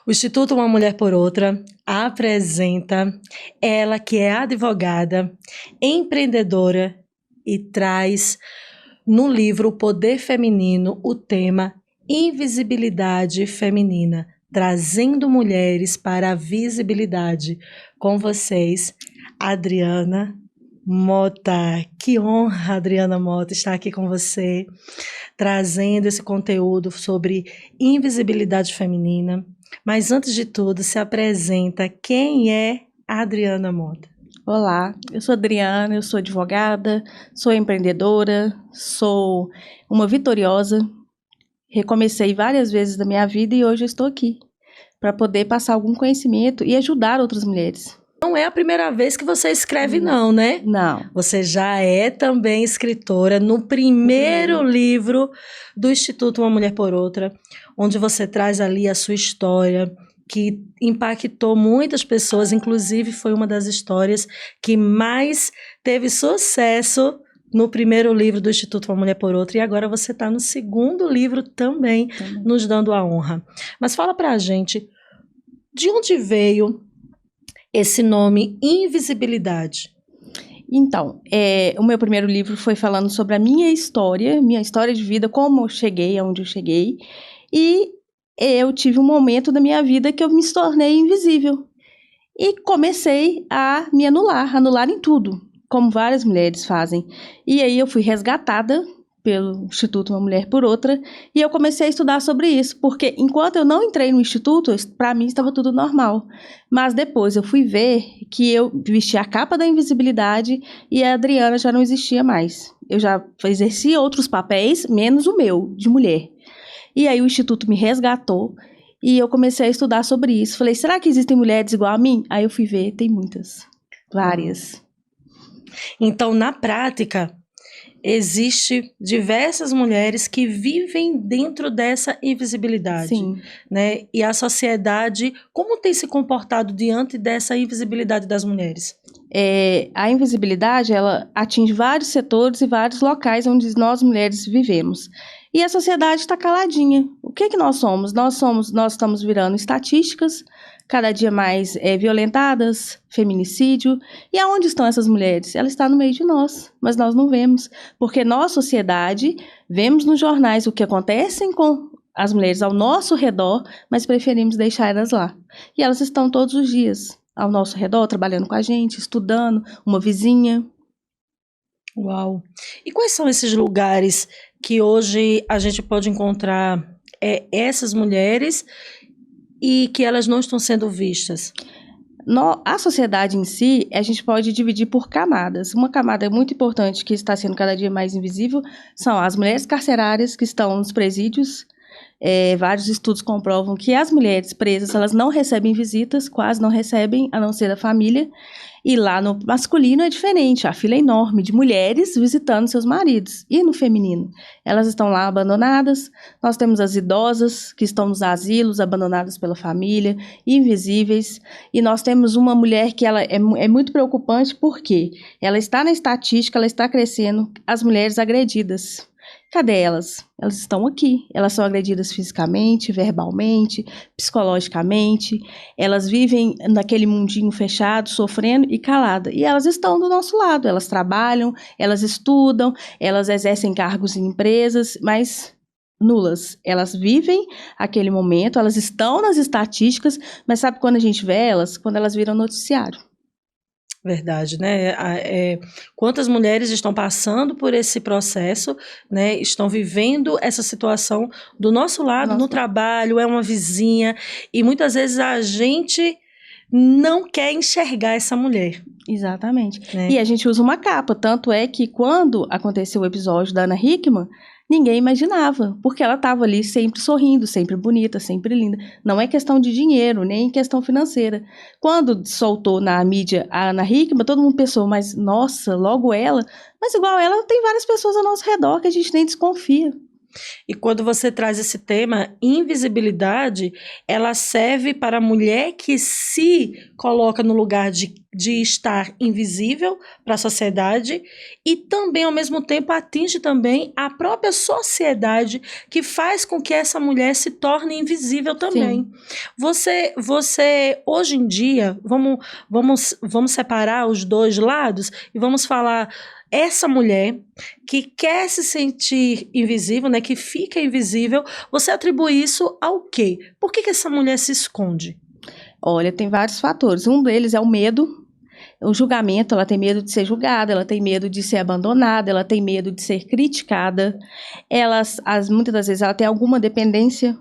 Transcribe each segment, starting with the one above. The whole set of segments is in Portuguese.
O Instituto Uma Mulher por Outra apresenta ela que é advogada, empreendedora e traz no livro O Poder Feminino o tema Invisibilidade Feminina, trazendo mulheres para a visibilidade. Com vocês, Adriana Mota. Que honra, Adriana Mota, estar aqui com você, trazendo esse conteúdo sobre invisibilidade feminina. Mas antes de tudo, se apresenta, quem é a Adriana Mota? Olá, eu sou Adriana, eu sou advogada, sou empreendedora, sou uma vitoriosa. Recomecei várias vezes da minha vida e hoje eu estou aqui para poder passar algum conhecimento e ajudar outras mulheres. Não é a primeira vez que você escreve, não, né? Não. Você já é também escritora no primeiro livro do Instituto Uma Mulher por Outra, onde você traz ali a sua história, que impactou muitas pessoas, inclusive foi uma das histórias que mais teve sucesso no primeiro livro do Instituto Uma Mulher por Outra, e agora você está no segundo livro também, nos dando a honra. Mas fala pra gente, de onde veio esse nome Invisibilidade? Então, o meu primeiro livro foi falando sobre a minha história de vida, como eu cheguei aonde eu cheguei, e eu tive um momento da minha vida que eu me tornei invisível. E comecei a me anular em tudo, como várias mulheres fazem. E aí eu fui resgatada pelo Instituto Uma Mulher por Outra, e eu comecei a estudar sobre isso, porque enquanto eu não entrei no Instituto, para mim estava tudo normal. Mas depois eu fui ver que eu vestia a capa da invisibilidade e a Adriana já não existia mais. Eu já exercia outros papéis, menos o meu, de mulher. E aí o Instituto me resgatou e eu comecei a estudar sobre isso. Falei, será que existem mulheres igual a mim? Aí eu fui ver, tem muitas, várias. Então, na prática, existe diversas mulheres que vivem dentro dessa invisibilidade. Sim. Né? E a sociedade, como tem se comportado diante dessa invisibilidade das mulheres? A invisibilidade, ela atinge vários setores e vários locais onde nós mulheres vivemos. E a sociedade está caladinha. O que nós somos? Nós estamos virando estatísticas, cada dia mais violentadas, feminicídio. E aonde estão essas mulheres? Ela está no meio de nós, mas nós não vemos. Porque nós, sociedade, vemos nos jornais o que acontece com as mulheres ao nosso redor, mas preferimos deixar elas lá. E elas estão todos os dias ao nosso redor, trabalhando com a gente, estudando, uma vizinha. Uau! E quais são esses lugares que hoje a gente pode encontrar essas mulheres e que elas não estão sendo vistas? A sociedade em si, a gente pode dividir por camadas. Uma camada muito importante que está sendo cada dia mais invisível são as mulheres carcerárias que estão nos presídios. Vários estudos comprovam que as mulheres presas, elas não recebem visitas, quase não recebem, a não ser da família. E lá no masculino é diferente, a fila é enorme de mulheres visitando seus maridos. E no feminino? Elas estão lá abandonadas, nós temos as idosas que estão nos asilos, abandonadas pela família, invisíveis. E nós temos uma mulher que ela é muito preocupante porque ela está na estatística, ela está crescendo, as mulheres agredidas. Cadê elas? Elas estão aqui. Elas são agredidas fisicamente, verbalmente, psicologicamente. Elas vivem naquele mundinho fechado, sofrendo e calada. E elas estão do nosso lado. Elas trabalham, elas estudam, elas exercem cargos em empresas, mas nulas. Elas vivem aquele momento, elas estão nas estatísticas, mas sabe quando a gente vê elas? Quando elas viram noticiário. Verdade, né? Quantas mulheres estão passando por esse processo, né? Estão vivendo essa situação do nosso lado, no trabalho, é uma vizinha, e muitas vezes a gente não quer enxergar essa mulher. Exatamente. Né? E a gente usa uma capa, tanto é que quando aconteceu o episódio da Ana Hickman, ninguém imaginava, porque ela estava ali sempre sorrindo, sempre bonita, sempre linda. Não é questão de dinheiro, nem questão financeira. Quando soltou na mídia a Ana Hickman, todo mundo pensou, mas nossa, logo ela. Mas igual ela, tem várias pessoas ao nosso redor que a gente nem desconfia. E quando você traz esse tema, invisibilidade, ela serve para a mulher que se coloca no lugar de estar invisível para a sociedade e também, ao mesmo tempo, atinge também a própria sociedade que faz com que essa mulher se torne invisível também. Sim. Você hoje em dia, vamos separar os dois lados e vamos falar essa mulher que quer se sentir invisível, né, que fica invisível, você atribui isso ao quê? Por que essa mulher se esconde? Olha, tem vários fatores. Um deles é o medo, o julgamento. Ela tem medo de ser julgada, ela tem medo de ser abandonada, ela tem medo de ser criticada. Muitas das vezes, ela tem alguma dependência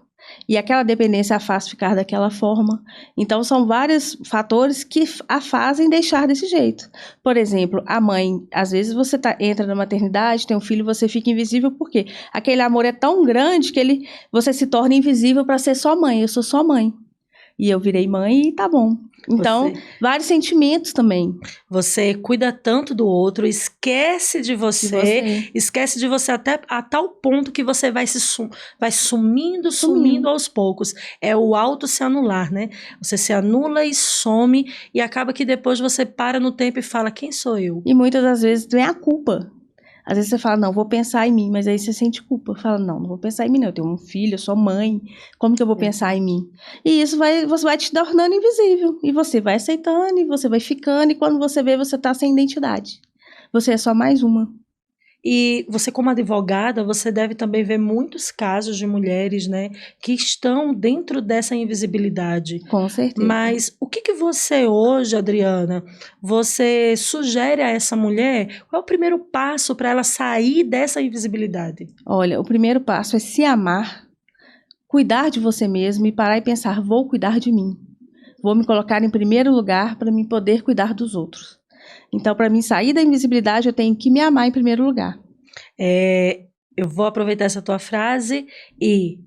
e aquela dependência a faz ficar daquela forma. Então, são vários fatores que a fazem deixar desse jeito. Por exemplo, a mãe, às vezes você entra na maternidade, tem um filho, você fica invisível, porque aquele amor é tão grande que você se torna invisível para ser só mãe. Eu sou só mãe. E eu virei mãe e tá bom. Então, vários sentimentos também. Você cuida tanto do outro, esquece de você. Esquece de você até a tal ponto que você vai sumindo aos poucos. É o auto se anular, né? Você se anula e some e acaba que depois você para no tempo e fala, quem sou eu? E muitas das vezes vem a culpa. Às vezes você fala, não, vou pensar em mim, mas aí você sente culpa. Fala, não vou pensar em mim não, eu tenho um filho, eu sou mãe, como que eu vou pensar em mim? E isso você vai te tornando invisível, e você vai aceitando, e você vai ficando, e quando você vê, você tá sem identidade. Você é só mais uma. E você, como advogada, você deve também ver muitos casos de mulheres, né, que estão dentro dessa invisibilidade. Com certeza. Mas o que você hoje, Adriana, você sugere a essa mulher? Qual é o primeiro passo para ela sair dessa invisibilidade? Olha, o primeiro passo é se amar, cuidar de você mesmo e parar e pensar, vou cuidar de mim. Vou me colocar em primeiro lugar para mim poder cuidar dos outros. Então, para mim sair da invisibilidade, eu tenho que me amar em primeiro lugar. Eu vou aproveitar essa tua frase e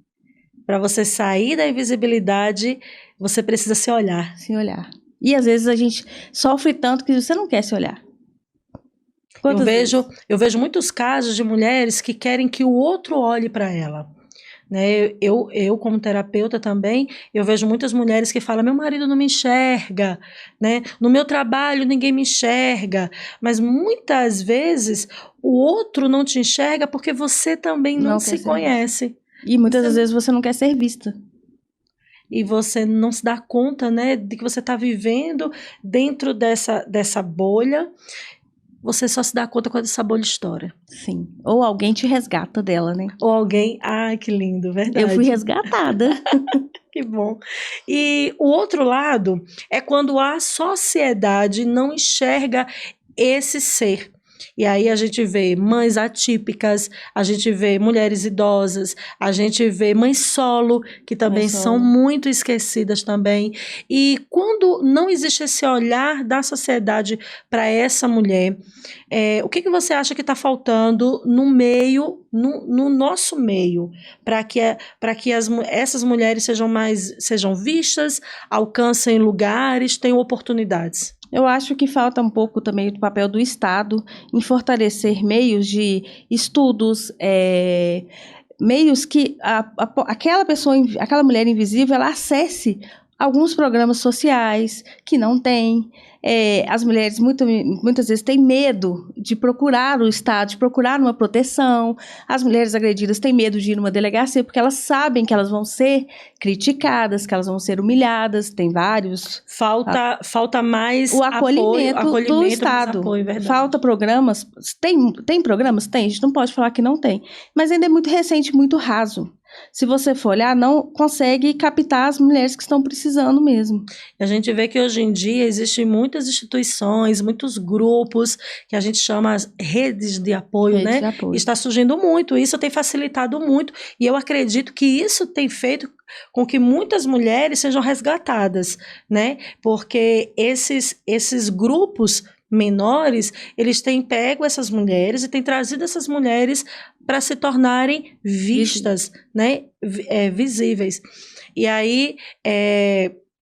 para você sair da invisibilidade, você precisa se olhar. Se olhar. E às vezes a gente sofre tanto que você não quer se olhar. Eu vejo muitos casos de mulheres que querem que o outro olhe para ela. Né? Eu, como terapeuta também, eu vejo muitas mulheres que falam, meu marido não me enxerga, né? No meu trabalho ninguém me enxerga, mas muitas vezes o outro não te enxerga porque você também não se conhece. E muitas das vezes você não quer ser vista. E você não se dá conta, né, de que você está vivendo dentro dessa bolha. Você só se dá conta quando essa bolha estoura. Sim. Ou alguém te resgata dela, né? Ou alguém... Ai, que lindo, verdade. Eu fui resgatada. Que bom. E o outro lado é quando a sociedade não enxerga esse ser. E aí a gente vê mães atípicas, a gente vê mulheres idosas, a gente vê mães solo, que também são muito esquecidas também. E quando não existe esse olhar da sociedade para essa mulher, o que você acha que está faltando no meio, no nosso meio, para que essas mulheres sejam vistas, alcancem lugares, tenham oportunidades? Eu acho que falta um pouco também do papel do Estado em fortalecer meios de estudos, meios que aquela mulher invisível, ela acesse alguns programas sociais que não tem. As mulheres muitas vezes têm medo de procurar o Estado, de procurar uma proteção. As mulheres agredidas têm medo de ir numa delegacia porque elas sabem que elas vão ser criticadas, que elas vão ser humilhadas. Tem vários. Falta mais o acolhimento do Estado. Apoio, falta programas. Tem programas? Tem. A gente não pode falar que não tem. Mas ainda é muito recente, muito raso. Se você for olhar, não consegue captar as mulheres que estão precisando mesmo. A gente vê que hoje em dia existem muitas instituições, muitos grupos, que a gente chama redes de apoio, né? Está surgindo muito, isso tem facilitado muito, e eu acredito que isso tem feito com que muitas mulheres sejam resgatadas, né? Porque esses grupos menores, eles têm pego essas mulheres e têm trazido essas mulheres para se tornarem vistas, né? Visíveis. E aí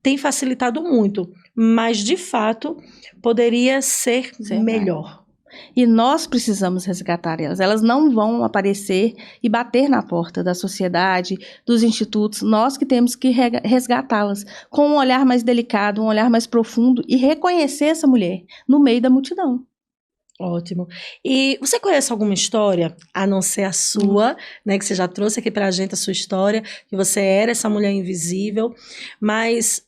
tem facilitado muito, mas de fato poderia ser melhor. E nós precisamos resgatar elas. Elas não vão aparecer e bater na porta da sociedade, dos institutos. Nós que temos que resgatá-las com um olhar mais delicado, um olhar mais profundo e reconhecer essa mulher no meio da multidão. Ótimo. E você conhece alguma história, a não ser a sua, né, que você já trouxe aqui pra gente a sua história, que você era essa mulher invisível, mas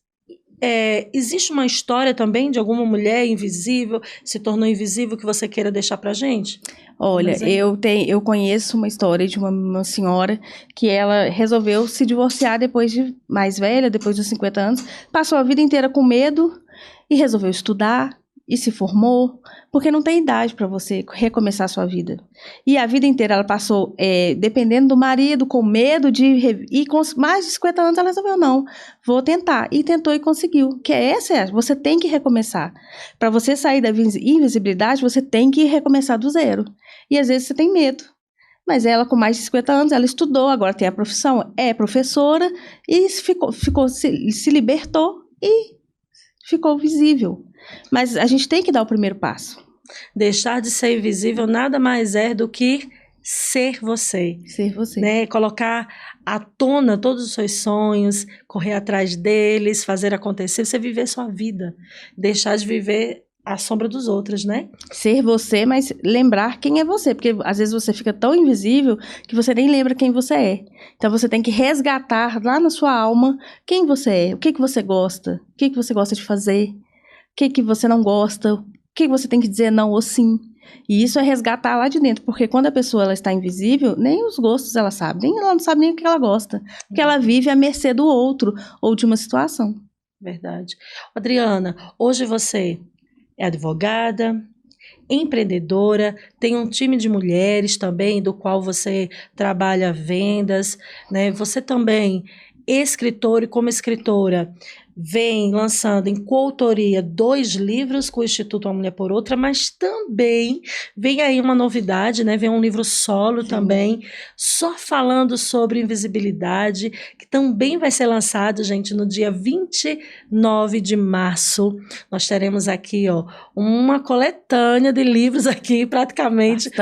existe uma história também de alguma mulher invisível, se tornou invisível, que você queira deixar pra gente? Olha, eu conheço uma história de uma senhora que ela resolveu se divorciar depois de mais velha, depois dos 50 anos, passou a vida inteira com medo e resolveu estudar e se formou, porque não tem idade para você recomeçar a sua vida. E a vida inteira ela passou dependendo do marido, com medo e com mais de 50 anos ela resolveu, não, vou tentar. E tentou e conseguiu. Você tem que recomeçar. Para você sair da invisibilidade, você tem que recomeçar do zero. E às vezes você tem medo. Mas ela, com mais de 50 anos, ela estudou, agora tem a profissão, é professora, e se libertou e ficou visível. Mas a gente tem que dar o primeiro passo. Deixar de ser invisível nada mais é do que ser você. Ser você. Né? Colocar à tona todos os seus sonhos, correr atrás deles, fazer acontecer, você viver sua vida. Deixar de viver à sombra dos outros, né? Ser você, mas lembrar quem é você. Porque às vezes você fica tão invisível que você nem lembra quem você é. Então você tem que resgatar lá na sua alma quem você é, o que você gosta, o que você gosta de fazer, o que você não gosta, o que você tem que dizer não ou sim. E isso é resgatar lá de dentro, porque quando a pessoa ela está invisível, nem os gostos ela sabe, ela não sabe nem o que ela gosta, porque ela vive à mercê do outro ou de uma situação. Verdade. Adriana, hoje você é advogada, empreendedora, tem um time de mulheres também, do qual você trabalha vendas, né? Você também, escritora e como escritora, vem lançando em coautoria 2 livros com o Instituto Uma Mulher por Outra, mas também vem aí uma novidade, né? Vem um livro solo também, só falando sobre invisibilidade, que também vai ser lançado, gente, no dia 29 de março. Nós teremos aqui, uma coletânea de livros aqui, praticamente,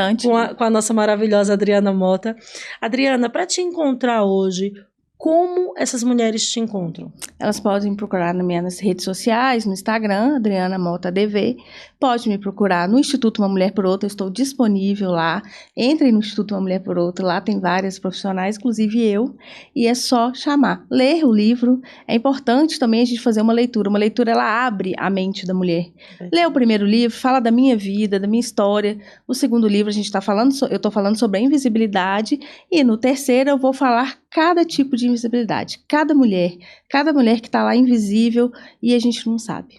com a nossa maravilhosa Adriana Mota. Adriana, para te encontrar hoje, como essas mulheres te encontram? Elas podem me procurar nas redes sociais, no Instagram, Adriana Mota DV. Pode me procurar no Instituto Uma Mulher por Outra, eu estou disponível lá. Entrem no Instituto Uma Mulher por Outra, lá tem várias profissionais, inclusive eu, e é só chamar. Ler o livro, é importante também a gente fazer uma leitura. Uma leitura, ela abre a mente da mulher. Lê o primeiro livro, fala da minha vida, da minha história. O segundo livro, eu estou falando sobre a invisibilidade, e no terceiro eu vou falar cada tipo de invisibilidade, cada mulher que está lá invisível e a gente não sabe.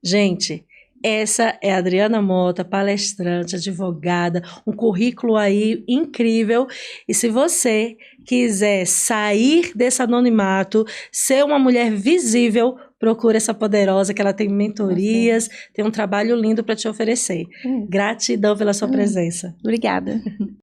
Gente, essa é a Adriana Mota, palestrante, advogada, um currículo aí incrível. E se você quiser sair desse anonimato, ser uma mulher visível, procure essa poderosa, que ela tem mentorias, tem um trabalho lindo para te oferecer. Gratidão pela sua presença. Obrigada.